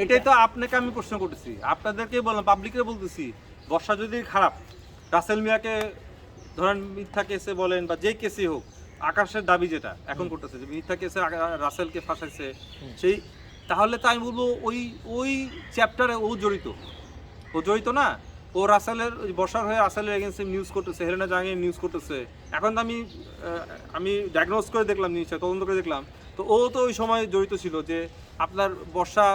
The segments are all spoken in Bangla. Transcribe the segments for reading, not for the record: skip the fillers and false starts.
এটাই তো আপনাকে আমি প্রশ্ন করতেছি, আপনাদেরকে বললাম, পাবলিককে বলতেছি, বর্ষা যদি খারাপ, রাসেল মিয়াকে ধরেন মিথ্যা কেসে বলেন বা যে কেসই হোক, আকাশের দাবি যেটা এখন করতেছে যে মিথ্যা কেসে রাসেলকে ফাঁসাইছে, সেই তাহলে তো আমি বলবো ওই ওই চ্যাপ্টারে ও জড়িত না। ও রাসেলের বর্ষার হয়ে রাসেলের এগেন্সে নিউজ করতেছে, হেলেনা জাহাঙ্গীর নিউজ করতেছে। এখন তো আমি ডায়াগনোস করে দেখলাম, জিনিসটা তদন্ত করে দেখলাম, তো ও তো ওই সময় জড়িত ছিল যে আপনার বর্ষা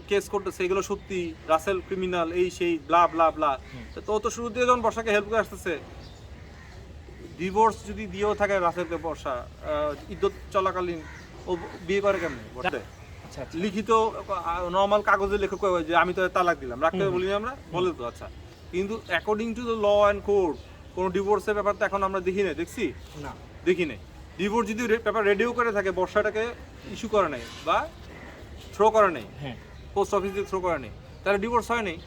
কেস করতেছে, এগুলো সত্যি, রাসেল ক্রিমিনাল, এই সেই ব্লা ব্লা ব্লা। তো ও তো শুরু দিয়ে যখন বর্ষাকে হেল্প করে আসতেছে, ডিভোর্স যদি দিয়েও থাকে রাসেলকে বর্ষা, ইদ্যত চলাকালীন ও বিয়ে করে কেমন বর্ষা? লিখিত নর্মাল কাগজে লেখক যে আমি তো তালাক দিলাম, রাখতে বলি আমরা, বলে তো আচ্ছা। কিন্তু according to the law and code কোনো ডিভোর্সের ব্যাপার তো এখন আমরা দেখি না, দেখছি না, দেখি নাই। ডিভোর্স যদি পেপার রেডিও করে থাকে, বর্ষাটাকে ইস্যু করে নাই বা থ্রো করে নাই, পোস্ট অফিসে থ্রো করে নেই, তাহলে ডিভোর্স হয় নাই।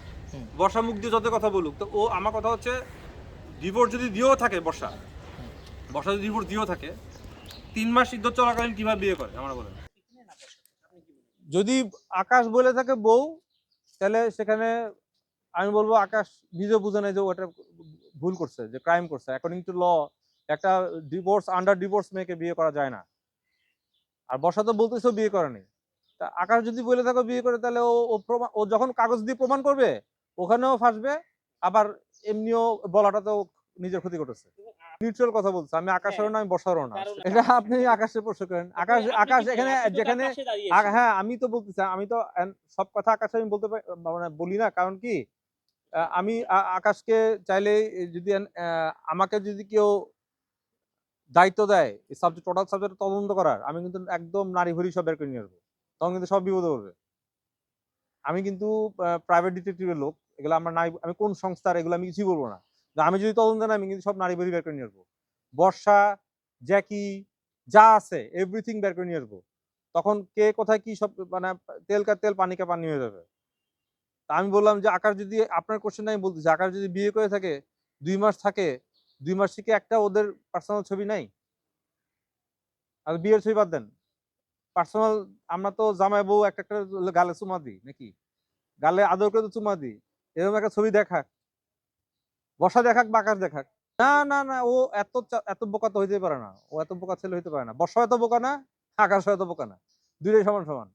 বর্ষা মুখ দিয়ে যত কথা বলুক, তো ও আমার কথা হচ্ছে ডিভোর্স যদি দিয়েও থাকে, বর্ষা যদি ডিভোর্স দিয়েও থাকে, 3 মাস ইদ্যত চলাকালীন কিভাবে বিয়ে করে আমরা বলেন? যদি আকাশ বলে থাকে বউ, তাহলে সেখানে আমি বলবো আকাশ নিজে বুঝে নেয় যে ওটা ভুল করছে, যে ক্রাইম করছে। অ্যাকর্ডিং টু ল একটা আন্ডার ডিভোর্স মেয়েকে বিয়ে করা যায় না। আর বর্ষা তো বলতেছে বিয়ে করে নেই। তা আকাশ যদি বলে থাকো বিয়ে করে, তাহলে ও যখন কাগজ দিয়ে প্রমাণ করবে ওখানেও ফাঁসবে, আবার এমনিও বলাটা তো নিজের ক্ষতি করতেছে। নিউট্রাল কথা বলছে, আমি আকাশেরও না, আমি বর্ষারও না। এটা আপনি আকাশের প্রশ্ন করেন। আকাশ এখানে যেখানে, হ্যাঁ আমি তো বলতেছি, আমি তো সব কথা আকাশে আমি বলতে মানে বলি না, কারণ কি আমি আকাশকে চাইলে যদি আমাকে যদি কেউ দায়িত্ব দেয় সাবজেক্ট, টোটাল সাবজেক্ট তদন্ত করার, আমি কিন্তু একদম নারী ভরি সব বের করে নিয়ে আসবো, তখন কিন্তু সব বিপদে পড়বে। আমি কিন্তু প্রাইভেট ডিটেকটিভের লোক, এগুলো আমরা নারী, আমি কোন সংস্থার এগুলো আমি কিছুই বলবো না। আমি যদি তদন্ত না, আমি কিন্তু সব নারী ভরি বের করে নিয়ে আসবো, বর্ষা, জ্যাকি, যা আছে এভরিথিং বের করে নিয়ে আসবো। তখন কে কোথায় কি সব মানে তেল কা তেল পানি কা পানি হয়ে যাবে। তা আমি বললাম যে আকাশ যদি, আপনার কোশ্চেন আমি বলতেছি, আকাশ যদি বিয়ে করে থাকে, 2 মাস থাকে, 2 মাস থেকে একটা ওদের পার্সোনাল ছবি নাই? আর বিয়ের ছবি বাদ দেন, পার্সোনাল, আমরা তো জামাই বউ একটা একটা গালে চুমা দিই নাকি, গালে আদর করে তো চুমা দিই, এরকম একটা ছবি দেখাক, বর্ষা দেখাক বা আকাশ দেখাক। না না না, ও এত বোকা তো হইতে পারে না, ও এত বোকা ছেলে হইতে পারে না, বর্ষা এত বোকা না, আকাশ এত বোকা না, দুইটাই সমান সমান।